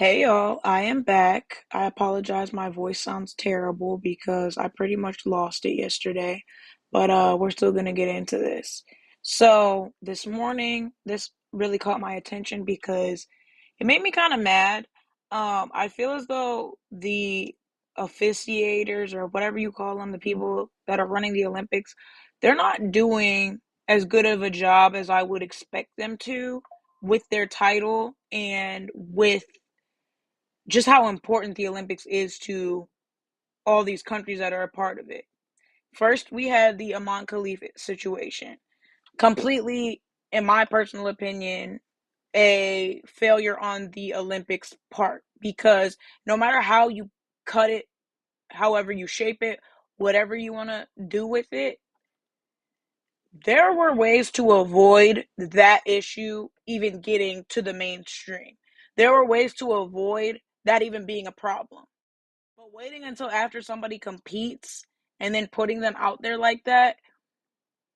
Hey y'all, I am back. I apologize, my voice sounds terrible because I pretty much lost it yesterday, but we're still gonna get into this. So, this morning, this really caught my attention because it made me kind of mad. I feel as though the officiators or whatever you call them, the people that are running the Olympics, they're not doing as good of a job as I would expect them to with their title and with just how important the Olympics is to all these countries that are a part of it. First, we had the Amon Khalif situation. Completely, in my personal opinion, a failure on the Olympics part because no matter how you cut it, however you shape it, whatever you want to do with it, there were ways to avoid that issue even getting to the mainstream. There were ways to avoid that even being a problem. But waiting until after somebody competes and then putting them out there like that,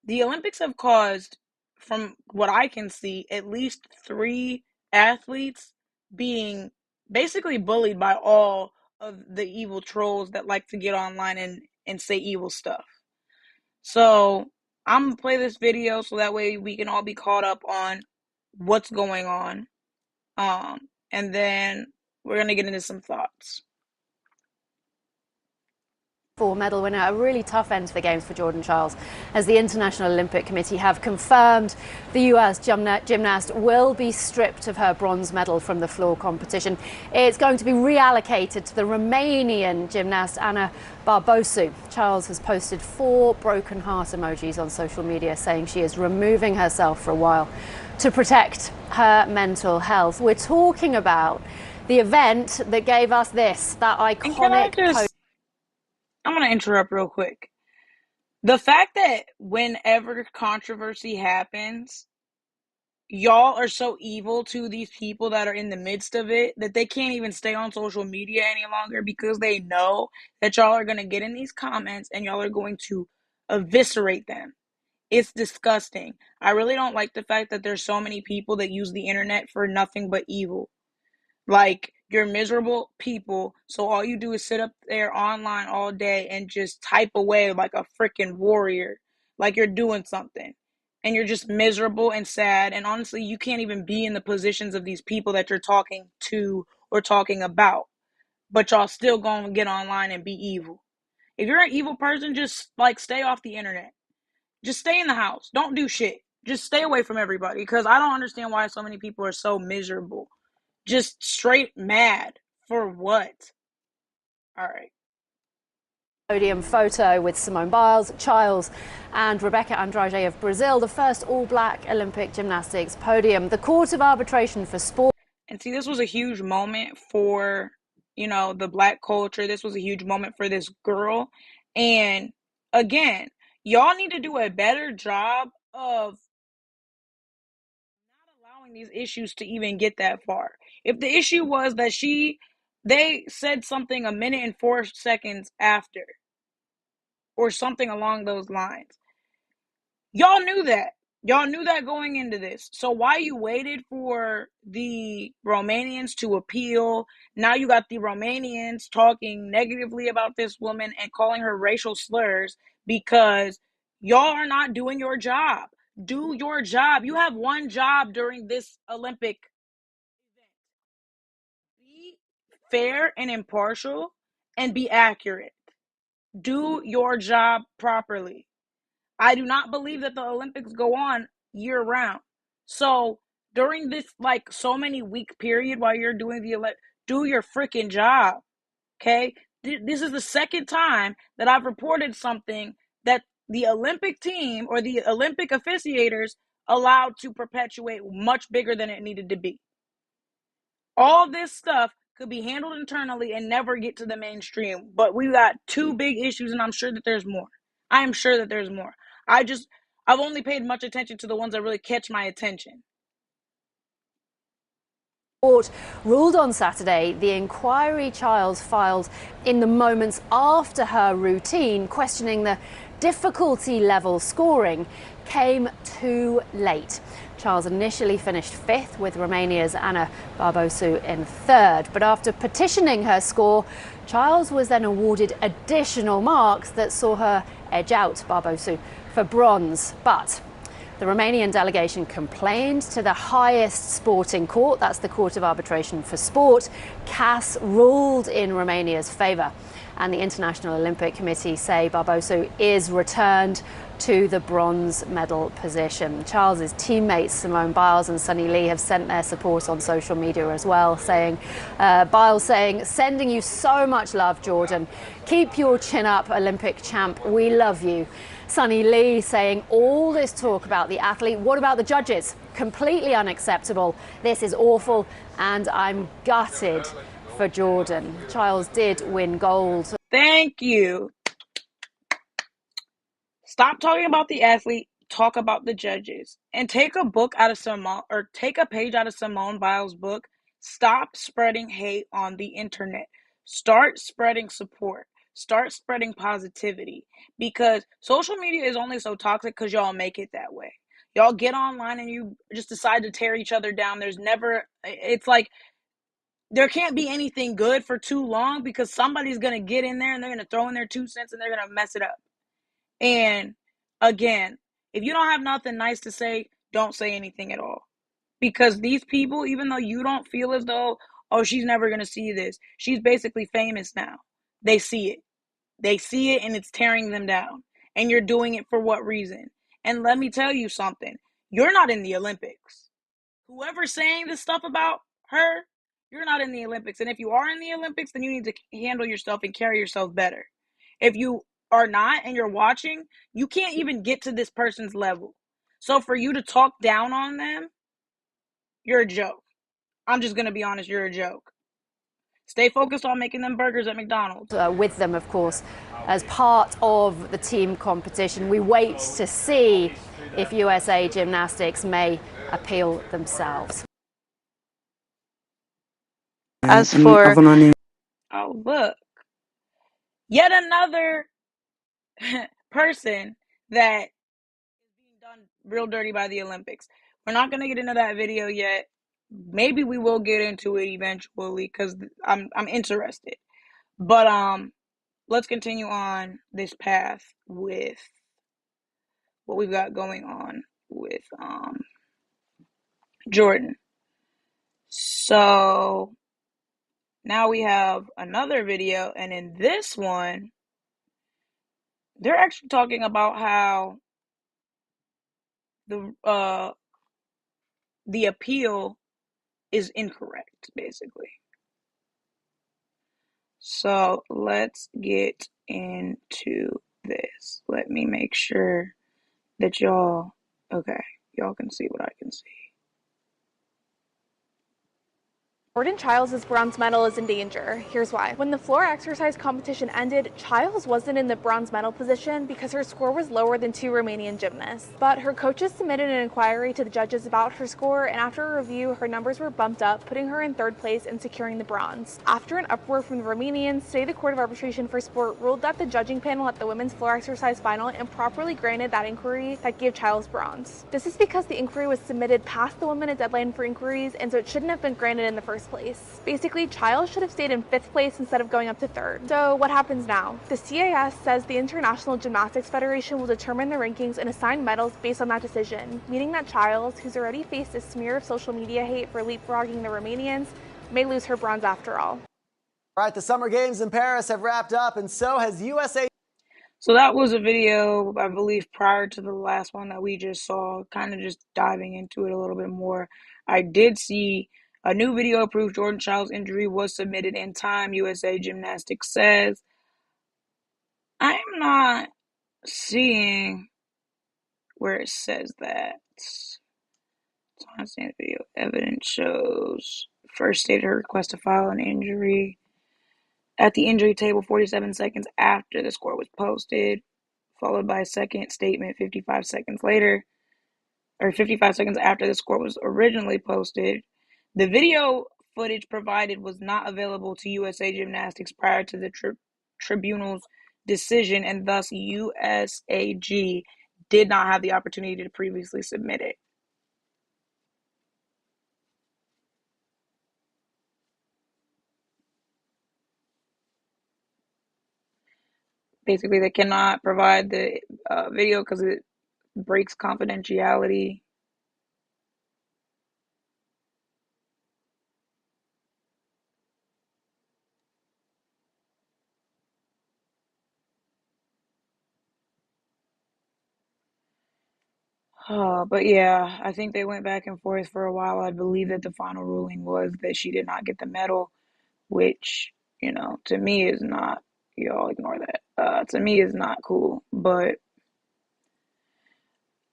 the Olympics have caused, from what I can see, at least three athletes being basically bullied by all of the evil trolls that like to get online and say evil stuff. So I'm gonna play this video so that way we can all be caught up on what's going on. And then we're gonna get into some thoughts. Medal winner, a really tough end to the games for Jordan Chiles, as the International Olympic Committee have confirmed the US gymnast will be stripped of her bronze medal from the floor competition. It's going to be reallocated to the Romanian gymnast Ana Barbosu. Chiles has posted 4 broken heart emojis on social media saying she is removing herself for a while to protect her mental health. We're talking about the event that gave us that And can I iconic just I'm gonna interrupt real quick. The fact that whenever controversy happens, y'all are so evil to these people that are in the midst of it that they can't even stay on social media any longer because they know that y'all are gonna get in these comments and y'all are going to eviscerate them. It's disgusting. I really don't like the fact that there's so many people that use the internet for nothing but evil. Like, you're miserable people, so all you do is sit up there online all day and just type away like a freaking warrior, like you're doing something. And you're just miserable and sad. And honestly, you can't even be in the positions of these people that you're talking to or talking about. But y'all still gonna get online and be evil. If you're an evil person, just like stay off the internet. Just stay in the house. Don't do shit. Just stay away from everybody because I don't understand why so many people are so miserable. Just straight mad. For what? All right. podium photo with Simone Biles, Chiles and Rebecca Andrade of Brazil, the first all-black Olympic gymnastics podium. The Court of Arbitration for Sport. And see, this was a huge moment for, the black culture. This was a huge moment for this girl. And again, y'all need to do a better job of not allowing these issues to even get that far. If the issue was that they said something a minute and 4 seconds after, or something along those lines. Y'all knew that. Y'all knew that going into this. So why you waited for the Romanians to appeal? Now you got the Romanians talking negatively about this woman and calling her racial slurs because y'all are not doing your job. Do your job. You have one job during this Olympic event. Be fair and impartial and be accurate. Do your job properly. I do not believe that the Olympics go on year round. So during this like so many week period while you're doing do your freaking job. Okay? This is the second time that I've reported something that the Olympic team or the Olympic officiators allowed to perpetuate much bigger than it needed to be. All this stuff could be handled internally and never get to the mainstream. But we got 2 big issues, and I'm sure that there's more. I am sure that there's more. I've only paid much attention to the ones that really catch my attention. Court ruled on Saturday the inquiry Chiles filed in the moments after her routine, questioning the difficulty level scoring, came too late. Chiles initially finished fifth, with Romania's Ana Barbosu in third. But after petitioning her score, Chiles was then awarded additional marks that saw her edge out Barbosu for bronze. But the Romanian delegation complained to the highest sporting court, that's the Court of Arbitration for Sport. CAS ruled in Romania's favour, and the International Olympic Committee say Barbosu is returned to the bronze medal position. Chiles' teammates Simone Biles and Sunny Lee have sent their support on social media as well, saying, Biles saying, "Sending you so much love, Jordan. Keep your chin up, Olympic champ. We love you." Sunny Lee saying, "All this talk about the athlete, what about the judges? Completely unacceptable. This is awful, and I'm gutted for Jordan." Chiles did win gold. Thank you. Stop talking about the athlete, talk about the judges. And take a book out of take a page out of Simone Biles' book. Stop spreading hate on the internet. Start spreading support. Start spreading positivity, because social media is only so toxic because y'all make it that way. Y'all get online and you just decide to tear each other down. It's like there can't be anything good for too long, because somebody's going to get in there and they're going to throw in their 2 cents and they're going to mess it up. And again, if you don't have nothing nice to say, don't say anything at all. Because these people, even though you don't feel as though, oh, she's never going to see this, she's basically famous now. They see it. They see it and it's tearing them down. And you're doing it for what reason? And let me tell you something. You're not in the Olympics. Whoever's saying this stuff about her, you're not in the Olympics. And if you are in the Olympics, then you need to handle yourself and carry yourself better. If you are not and you're watching, you can't even get to this person's level. So for you to talk down on them, you're a joke. I'm just going to be honest, you're a joke. Stay focused on making them burgers at McDonald's. With them, of course, as part of the team competition. We wait to see if USA Gymnastics may appeal themselves. As for... Oh, look. Yet another person that is being done real dirty by the Olympics. We're not going to get into that video yet. Maybe we will get into it eventually, because I'm interested. But let's continue on this path with what we've got going on with Jordan. So now we have another video, and in this one, they're actually talking about how the appeal is incorrect, basically. So let's get into this. Let me make sure that y'all can see what I can see. Jordan Chiles' bronze medal is in danger. Here's why. When the floor exercise competition ended, Chiles wasn't in the bronze medal position because her score was lower than two Romanian gymnasts. But her coaches submitted an inquiry to the judges about her score, and after a review, her numbers were bumped up, putting her in third place and securing the bronze. After an uproar from the Romanians, today the Court of Arbitration for Sport ruled that the judging panel at the women's floor exercise final improperly granted that inquiry that gave Chiles bronze. This is because the inquiry was submitted past the one-minute deadline for inquiries, and so it shouldn't have been granted in the first place. Basically, Chiles should have stayed in 5th place instead of going up to 3rd. So what happens now? The CAS says the International Gymnastics Federation will determine the rankings and assign medals based on that decision, meaning that Chiles, who's already faced a smear of social media hate for leapfrogging the Romanians, may lose her bronze after all. All right, the Summer Games in Paris have wrapped up, and so has USA. So that was a video, I believe, prior to the last one that we just saw, kind of just diving into it a little bit more. I did see a new video proof Jordan Chiles' injury was submitted in time, USA Gymnastics says. I'm not seeing where it says that. Video evidence shows first stated her request to file an injury at the injury table 47 seconds after the score was posted, followed by a second statement 55 seconds later, or 55 seconds after the score was originally posted. The video footage provided was not available to USA Gymnastics prior to the tribunal's decision, and thus USAG did not have the opportunity to previously submit it. Basically, they cannot provide the video because it breaks confidentiality. But yeah, I think they went back and forth for a while. I believe that the final ruling was that she did not get the medal, which, to me is not, y'all ignore that. To me is not cool. But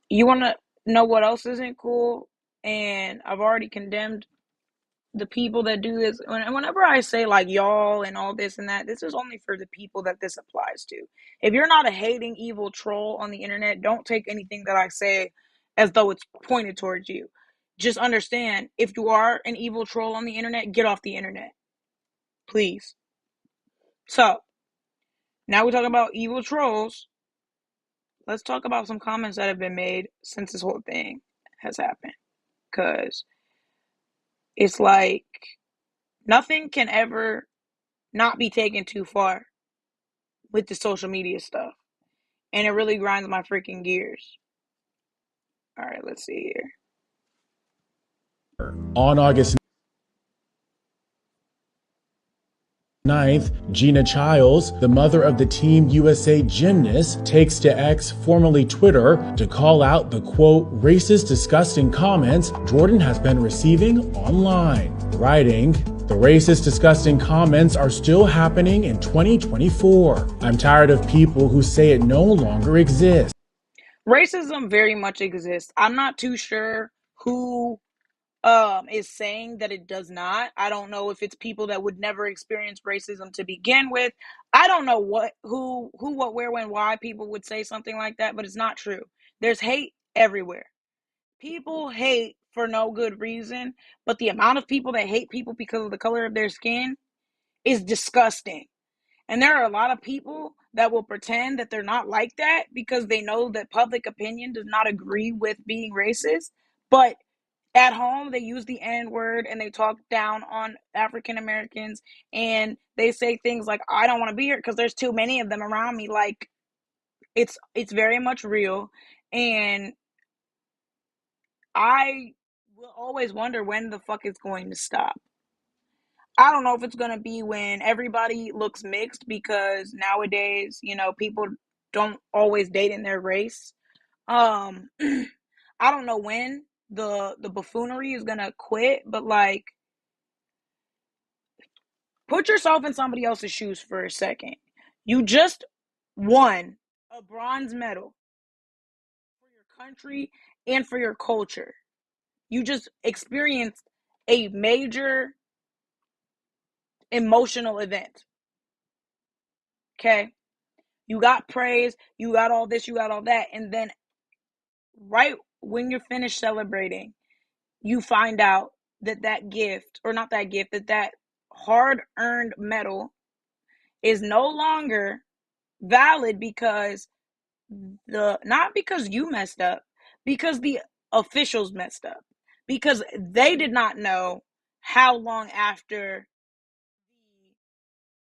you want to know what else isn't cool? And I've already condemned the people that do this. Whenever I say like y'all and all this and that, this is only for the people that this applies to. If you're not a hating evil troll on the internet, don't take anything that I say as though it's pointed towards you. Just understand, if you are an evil troll on the internet, get off the internet, please. So now we're talking about evil trolls. Let's talk about some comments that have been made since this whole thing has happened, because it's like nothing can ever not be taken too far with the social media stuff. And it really grinds my freaking gears. All right, let's see here. On August 9th, Gina Chiles, the mother of the Team USA gymnast, takes to X, formerly Twitter, to call out the quote, racist, disgusting comments Jordan has been receiving online, writing, "The racist, disgusting comments are still happening in 2024. I'm tired of people who say it no longer exists." Racism very much exists. I'm not too sure who is saying that it does not. I don't know if it's people that would never experience racism to begin with. I don't know what, where, when, why people would say something like that, but it's not true. There's hate everywhere. People hate for no good reason, but the amount of people that hate people because of the color of their skin is disgusting. And there are a lot of people that will pretend that they're not like that because they know that public opinion does not agree with being racist. But at home, they use the N word and they talk down on African Americans, and they say things like, I don't want to be here because there's too many of them around me. Like, it's very much real. And I will always wonder when the fuck it's going to stop. I don't know if it's going to be when everybody looks mixed, because nowadays, people don't always date in their race. I don't know when the buffoonery is going to quit, but like, put yourself in somebody else's shoes for a second. You just won a bronze medal for your country and for your culture. You just experienced a major emotional event. Okay? You got praise, you got all this, you got all that, and then right when you're finished celebrating, you find out that gift, or not that gift, that hard-earned medal is no longer valid because not because you messed up, because the officials messed up, because they did not know how long after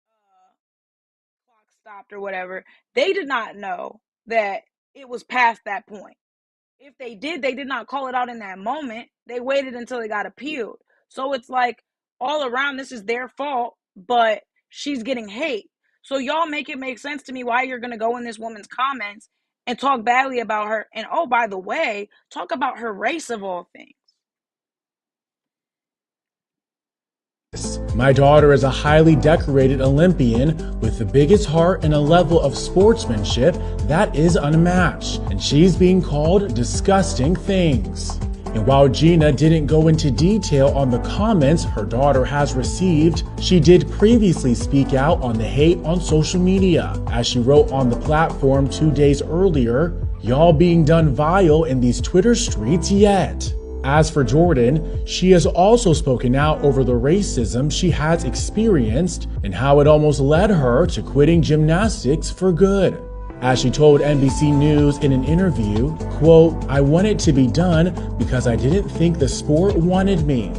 the clock stopped or whatever. They did not know that it was past that point. If they did, they did not call it out in that moment. They waited until it got appealed. So it's like, all around, this is their fault, but she's getting hate. So y'all make it make sense to me why you're going to go in this woman's comments and talk badly about her. And oh, by the way, talk about her race of all things. My daughter is a highly decorated Olympian with the biggest heart and a level of sportsmanship that is unmatched, and she's being called disgusting things. And while Gina didn't go into detail on the comments her daughter has received, she did previously speak out on the hate on social media. As she wrote on the platform 2 days earlier, "Y'all being done vile in these Twitter streets yet." As for Jordan, she has also spoken out over the racism she has experienced and how it almost led her to quitting gymnastics for good. As she told NBC News in an interview, quote, "I wanted to be done because I didn't think the sport wanted me.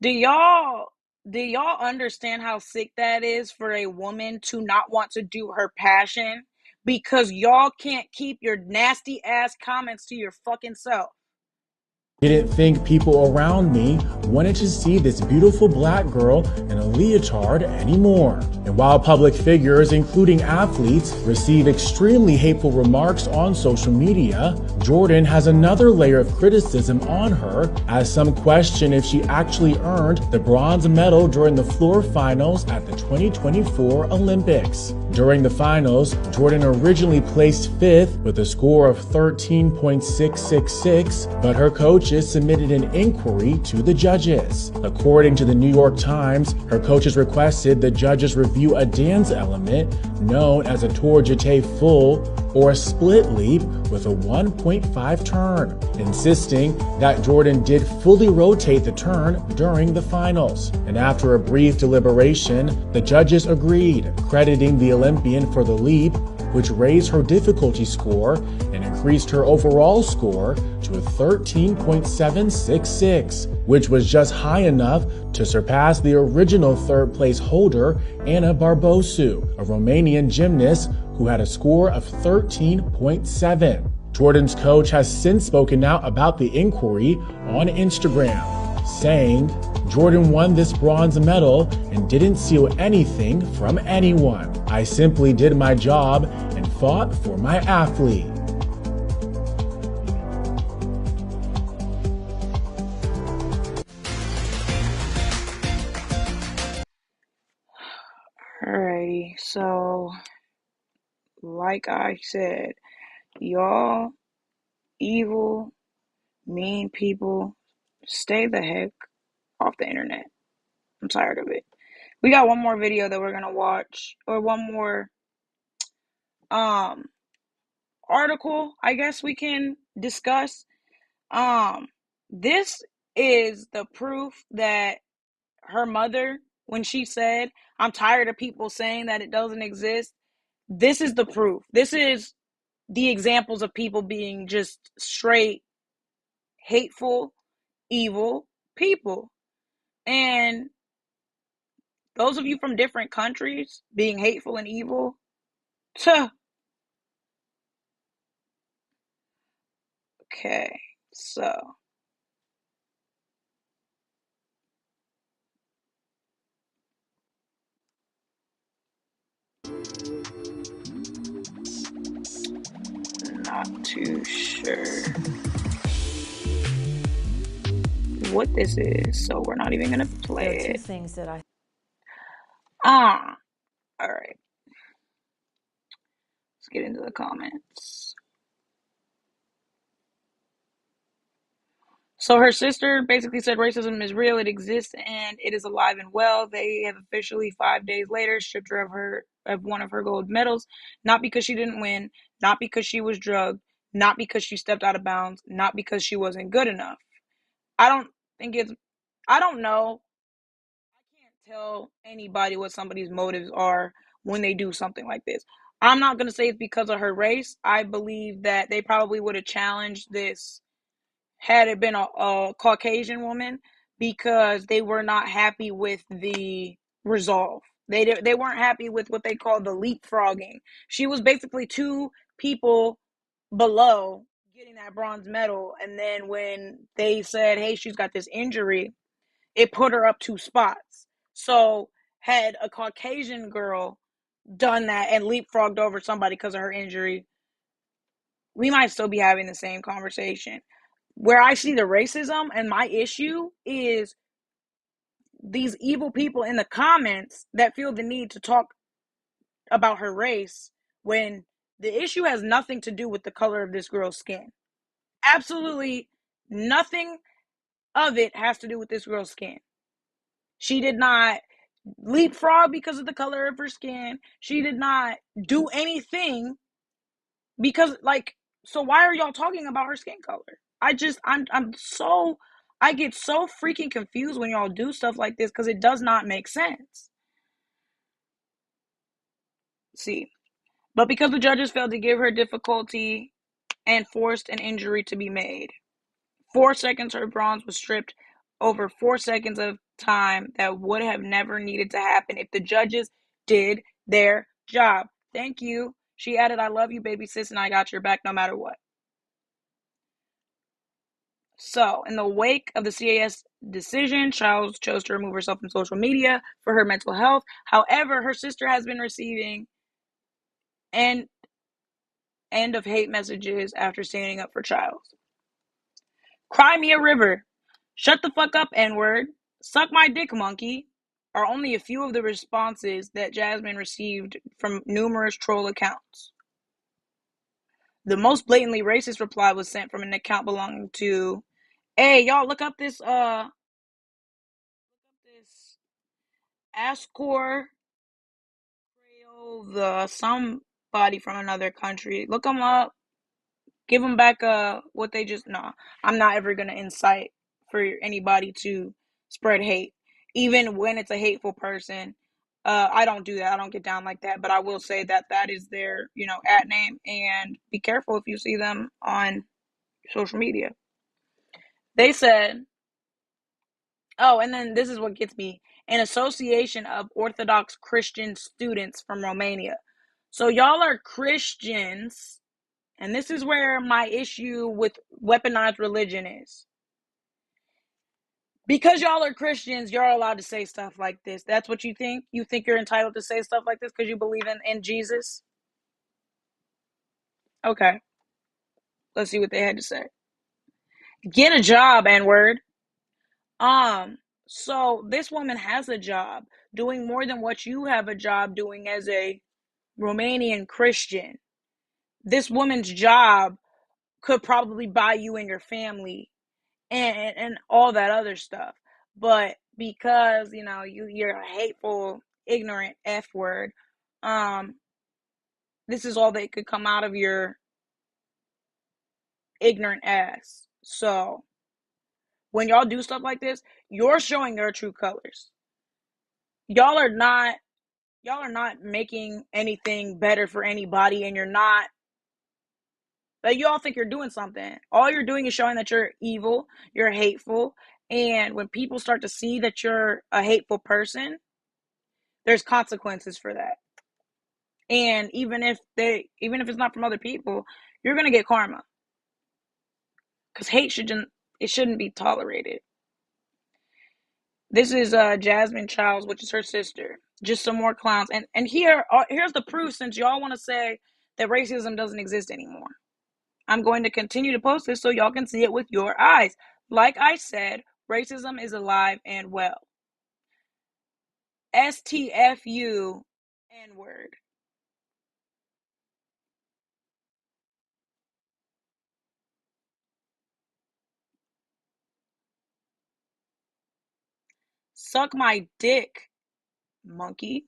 Do y'all do y'all understand how sick that is for a woman to not want to do her passion because y'all can't keep your nasty ass comments to your fucking self? Didn't think people around me wanted to see this beautiful black girl in a leotard anymore. And while public figures, including athletes, receive extremely hateful remarks on social media, Jordan has another layer of criticism on her, as some question if she actually earned the bronze medal during the floor finals at the 2024 Olympics. During the finals, Jordan originally placed 5th with a score of 13.666, but her coaches submitted an inquiry to the judges. According to the New York Times, her coaches requested the judges review a dance element known as a tour jeté full or a split leap with a 1.5 turn, insisting that Jordan did fully rotate the turn during the finals. And after a brief deliberation, the judges agreed, crediting the Olympian for the leap, which raised her difficulty score and increased her overall score to a 13.766, which was just high enough to surpass the original third place holder, Anna Barbosu, a Romanian gymnast who had a score of 13.7. Jordan's coach has since spoken out about the inquiry on Instagram, saying, "Jordan won this bronze medal and didn't steal anything from anyone. I simply did my job and fought for my athlete." Alrighty, so like I said, y'all evil, mean people, stay the heck off the internet. I'm tired of it. We got one more video that we're gonna watch, or one more article, I guess we can discuss. This is the proof that her mother, when she said, "I'm tired of people saying that it doesn't exist," this is the proof. This is the examples of people being just straight hateful, evil people. And those of you from different countries being hateful and evil, tuh. Okay, so not too sure what this is, so we're not even gonna play There are two it. things that I All right, let's get into the comments. So her sister basically said racism is real, it exists, and it is alive and well. They have officially 5 days later stripped her of one of her gold medals, not because she didn't win, not because she was drugged, not because she stepped out of bounds, not because she wasn't good enough. I don't think it's I don't know. I can't tell anybody what somebody's motives are when they do something like this. I'm not going to say it's because of her race. I believe that they probably would have challenged this had it been a Caucasian woman because they were not happy with the resolve. They weren't happy with what they call the leapfrogging. She was basically two people below getting that bronze medal, and then when they said, "Hey, she's got this injury," it put her up 2 spots. So had a Caucasian girl done that and leapfrogged over somebody because of her injury, we might still be having the same conversation. Where I see the racism and my issue is these evil people in the comments that feel the need to talk about her race when the issue has nothing to do with the color of this girl's skin. Absolutely nothing of it has to do with this girl's skin. She did not leapfrog because of the color of her skin. She did not do anything because, like, so why are y'all talking about her skin color? I get so freaking confused when y'all do stuff like this because it does not make sense. See, but because the judges failed to give her difficulty and forced an injury to be made, 4 seconds her bronze was stripped over 4 seconds of time that would have never needed to happen if the judges did their job. Thank you. She added, I love you, baby sis, and I got your back no matter what. So, in the wake of the CAS decision, Chiles chose to remove herself from social media for her mental health. However, her sister has been receiving end of hate messages after standing up for Chiles. Cry me a river. Shut the fuck up, N-word. Suck my dick, monkey, are only a few of the responses that Jasmine received from numerous troll accounts. The most blatantly racist reply was sent from an account belonging to, hey, y'all, look up this Ascor the somebody from another country. Look them up. Give them back what they just no. I'm not ever gonna incite for anybody to spread hate, even when it's a hateful person. I don't do that. I don't get down like that. But I will say that that is their at name, and be careful if you see them on social media. They said, oh, and then this is what gets me: an association of Orthodox Christian students from Romania. So y'all are Christians, and this is where my issue with weaponized religion is. Because y'all are Christians, you're allowed to say stuff like this. That's what you think? You think you're entitled to say stuff like this because you believe in Jesus? Okay. Let's see what they had to say. Get a job, N-word. So this woman has a job doing more than what you have a job doing as a Romanian Christian. This woman's job could probably buy you and your family and all that other stuff. But because, you're a hateful, ignorant F word, this is all that could come out of your ignorant ass. So when y'all do stuff like this, you're showing your true colors. Y'all are not making anything better for anybody, and you're not, but you all think you're doing something. All you're doing is showing that you're evil, you're hateful, and when people start to see that you're a hateful person, there's consequences for that. And even if it's not from other people, you're gonna get karma. Because hate shouldn't be tolerated. This is Jasmine Chiles, which is her sister. Just some more clowns. And here's the proof, since y'all want to say that racism doesn't exist anymore. I'm going to continue to post this so y'all can see it with your eyes. Like I said, racism is alive and well. STFU N-word. Suck my dick, monkey.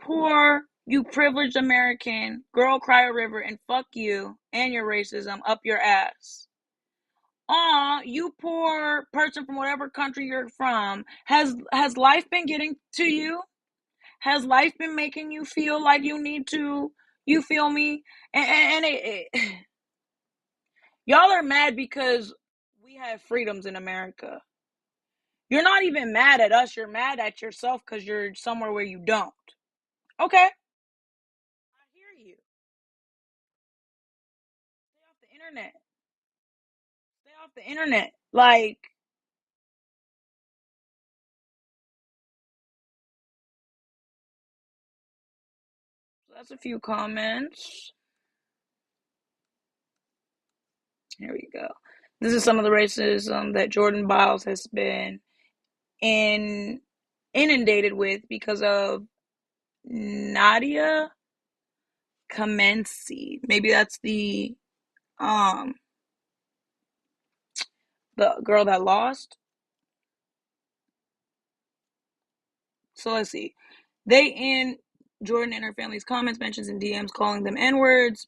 Poor, you privileged American, girl cry a river, and fuck you and your racism up your ass. Aw, you poor person from whatever country you're from. Has life been getting to you? Has life been making you feel like you need to, you feel me? Y'all are mad because we have freedoms in America. You're not even mad at us. You're mad at yourself because you're somewhere where you don't. Okay. I hear you. Stay off the internet. Stay off the internet. Like, that's a few comments. Here we go. This is some of the racism that Jordan Biles has been inundated with because of Nadia Kamensi. Maybe that's um the girl that lost. So let's see. They in Jordan and her family's comments, mentions, and DMs calling them N-words.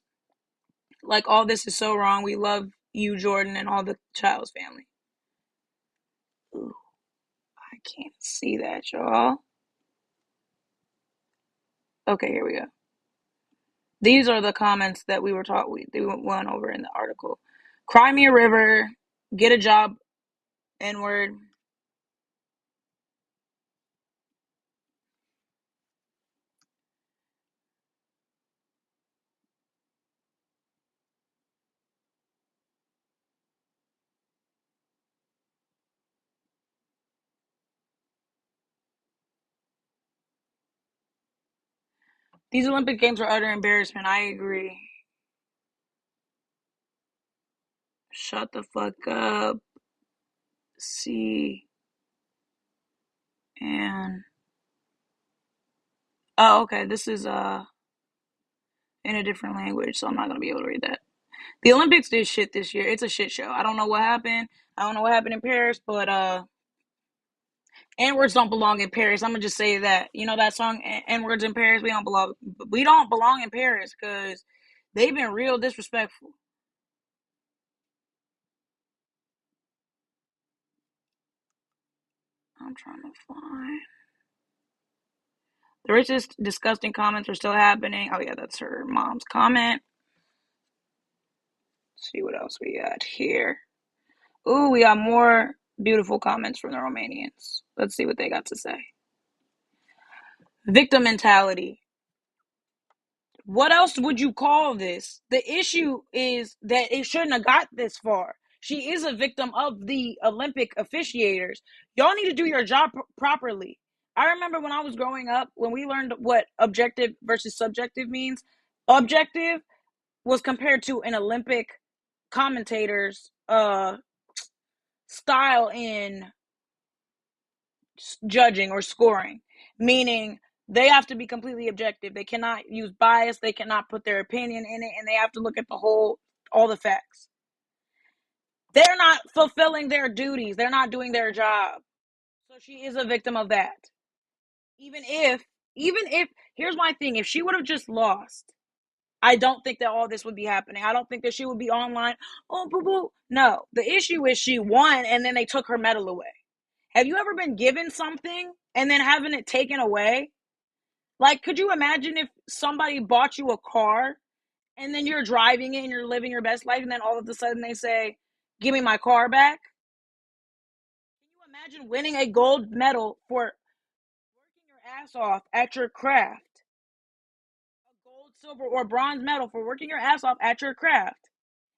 Like, all this is so wrong. We love you, Jordan, and all the Chiles family. Ooh, I can't see that, y'all. Okay, here we go. These are the comments that we were taught. They went over in the article. Cry me a river. Get a job, N-word. These Olympic Games are utter embarrassment. I agree. Shut the fuck up. See. And oh, okay. This is in a different language, so I'm not gonna be able to read that. The Olympics did shit this year. It's a shit show. I don't know what happened. I don't know what happened in Paris, but N-words don't belong in Paris. I'm gonna just say that. You know that song, N-words in Paris? We don't belong. We don't belong in Paris because they've been real disrespectful. I'm trying to find. The racist, disgusting comments are still happening. Oh yeah, that's her mom's comment. Let's see what else we got here. Ooh, we got more beautiful comments from the Romanians. Let's see what they got to say. Victim mentality. What else would you call this? The issue is that it shouldn't have got this far. She is a victim of the Olympic officiators. Y'all need to do your job properly. I remember when I was growing up, when we learned what objective versus subjective means. Objective was compared to an Olympic commentator's style in judging or scoring, meaning they have to be completely objective. They cannot use bias. They cannot put their opinion in it, and they have to look at all the facts. They're not fulfilling their duties. They're not doing their job. So she is a victim of that. Even if, here's my thing, if she would have just lost, I don't think that all this would be happening. I don't think that she would be online. Oh, boo boo. No, the issue is she won and then they took her medal away. Have you ever been given something and then having it taken away? Like, could you imagine if somebody bought you a car and then you're driving it and you're living your best life and then all of a sudden they say, give me my car back? Can you imagine winning a gold medal for working your ass off at your craft? A gold, silver, or bronze medal for working your ass off at your craft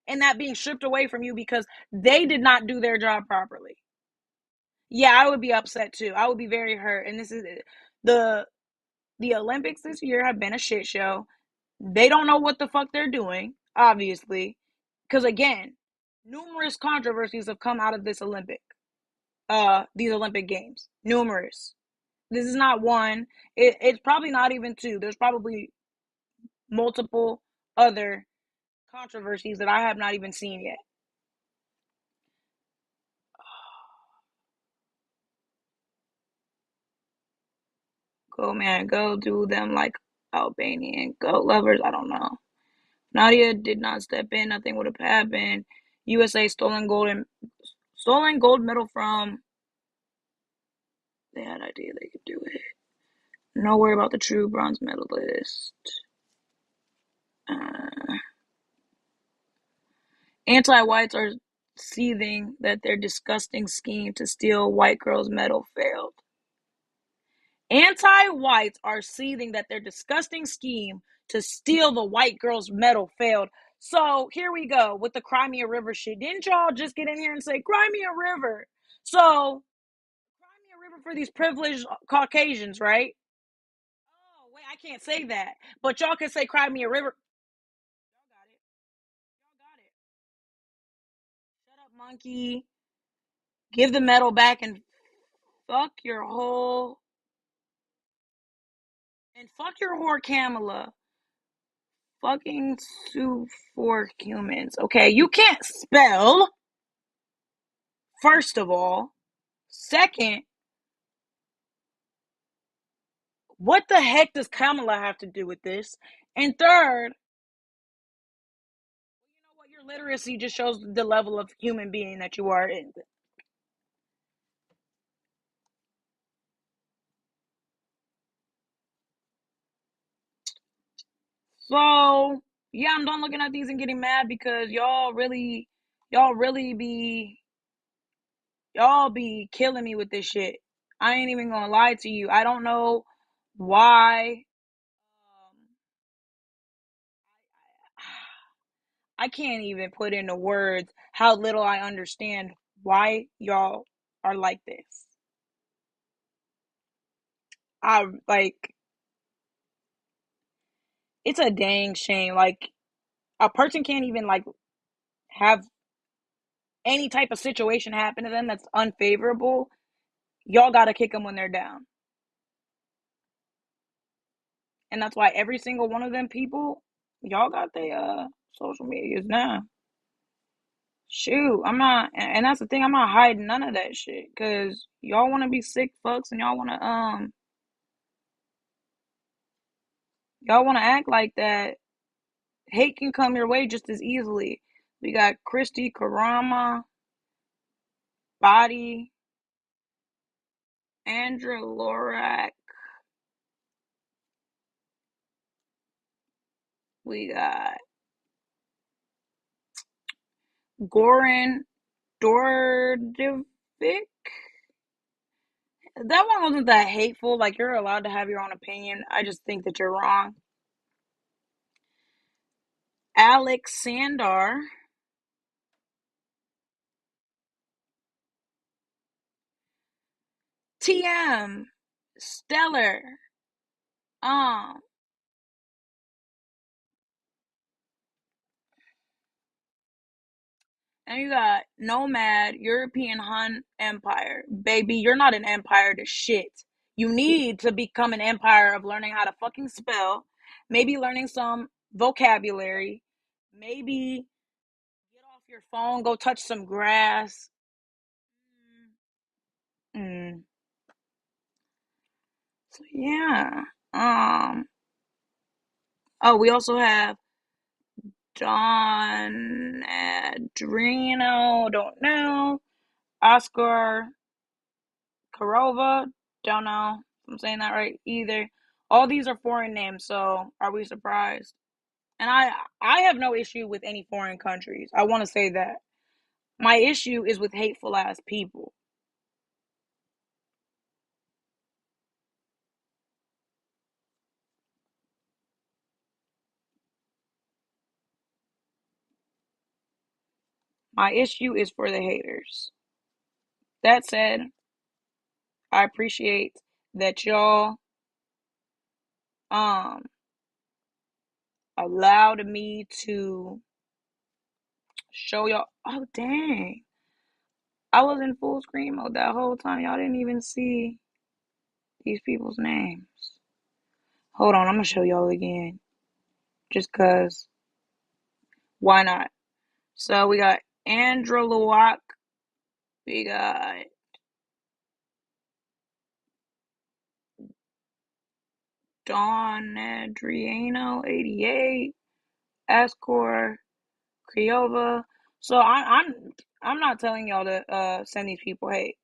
and that being stripped away from you because they did not do their job properly. Yeah, I would be upset too. I would be very hurt. And this is the the Olympics this year have been a shit show. They don't know what the fuck they're doing, obviously. Because again, numerous controversies have come out of these Olympic Games. Numerous. This is not one. It's probably not even two. There's probably multiple other controversies that I have not even seen yet. Go man, go do them like Albanian goat lovers. I don't know. Nadia did not step in. Nothing would have happened. USA stolen gold medal from. They had idea they could do it. No worry about the true bronze medalist. Uh, Anti-whites are seething that their disgusting scheme to steal white girls' medal failed. Anti-whites are seething that their disgusting scheme to steal the white girls' medal failed. So here we go with the Crimea River shit. Didn't y'all just get in here and say Crimea River? So Crimea River for these privileged Caucasians, right? Oh wait, I can't say that, but y'all can say Crimea River. Y'all got it. Y'all got it. Shut up, monkey. Give the medal back and fuck your whole and fuck your whore Kamala. Fucking Sue for humans. Okay, you can't spell. First of all, second, what the heck does Kamala have to do with this? And third, you know what? Your literacy just shows the level of human being that you are. So yeah, I'm done looking at these and getting mad because y'all really be y'all be killing me with this shit. I ain't even gonna lie to you. I don't know why. I can't even put into words how little I understand why y'all are like this. I like it's a dang shame. Like a person can't even like have any type of situation happen to them that's unfavorable. Y'all gotta kick them when they're down, and that's why every single one of them people, y'all got their social medias now. Shoot, I'm not, and that's the thing. I'm not hiding none of that shit because y'all want to be sick fucks and y'all want to act like that. Hate can come your way just as easily. We got Christy Karama, Body, Andra Lorak. We got Goran Dordovic. That one wasn't that hateful. Like, you're allowed to have your own opinion. I just think that you're wrong. Alex Sandar. TM. Stellar. Um, and you got Nomad, European Hun Empire. Baby, you're not an empire to shit. You need to become an empire of learning how to fucking spell, maybe learning some vocabulary, maybe get off your phone, go touch some grass. Mm. So yeah. Oh, we also have Don Adrino, don't know. Oscar Karova, don't know if I'm saying that right either. All these are foreign names, so are we surprised? And I have no issue with any foreign countries. I want to say that. My issue is with hateful ass people. My issue is for the haters. That said, I appreciate that y'all um allowed me to show y'all. Oh dang. I was in full screen mode that whole time. Y'all didn't even see these people's names. Hold on, I'm gonna show y'all again. Just cause why not? So we got Andra Luwak, we got Dawn Adriano 88, Ascor Criova. So I'm not telling y'all to send these people hate.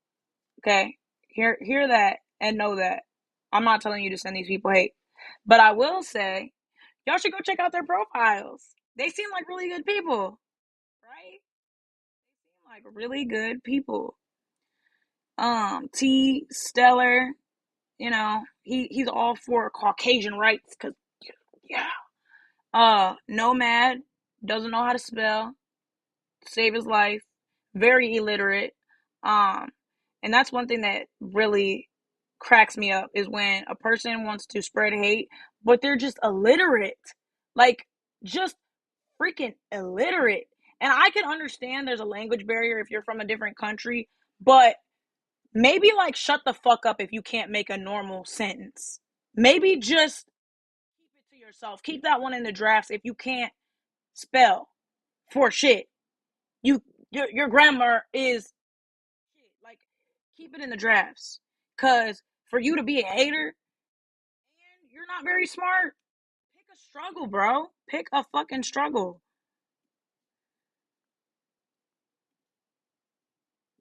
Okay? Hear that and know that. I'm not telling you to send these people hate. But I will say, y'all should go check out their profiles. They seem like really good people, right? They seem like really good people. T Stellar, he's all for Caucasian rights, cause yeah. Nomad doesn't know how to spell, save his life, very illiterate. Um, and that's one thing that really cracks me up is when a person wants to spread hate, but they're just illiterate, like just freaking illiterate. And I can understand there's a language barrier if you're from a different country, but maybe like shut the fuck up if you can't make a normal sentence. Maybe just keep it to yourself. Keep that one in the drafts if you can't spell for shit. Your grammar is shit. Like keep it in the drafts. Cause for you to be a hater and you're not very smart, pick a struggle, bro. Pick a fucking struggle.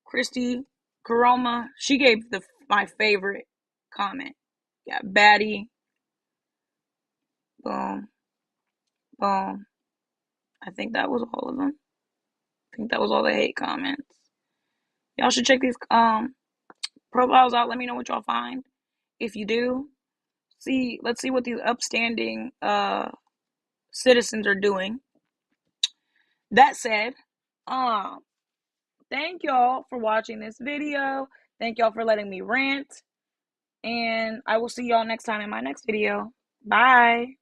Christy Karoma, she gave my favorite comment. Yeah, Batty. Boom. Boom. I think that was all of them. I think that was all the hate comments. Y'all should check these profiles out. Let me know what y'all find. If you do, let's see what these upstanding citizens are doing. That said, thank y'all for watching this video. Thank y'all for letting me rant. And I will see y'all next time in my next video. Bye.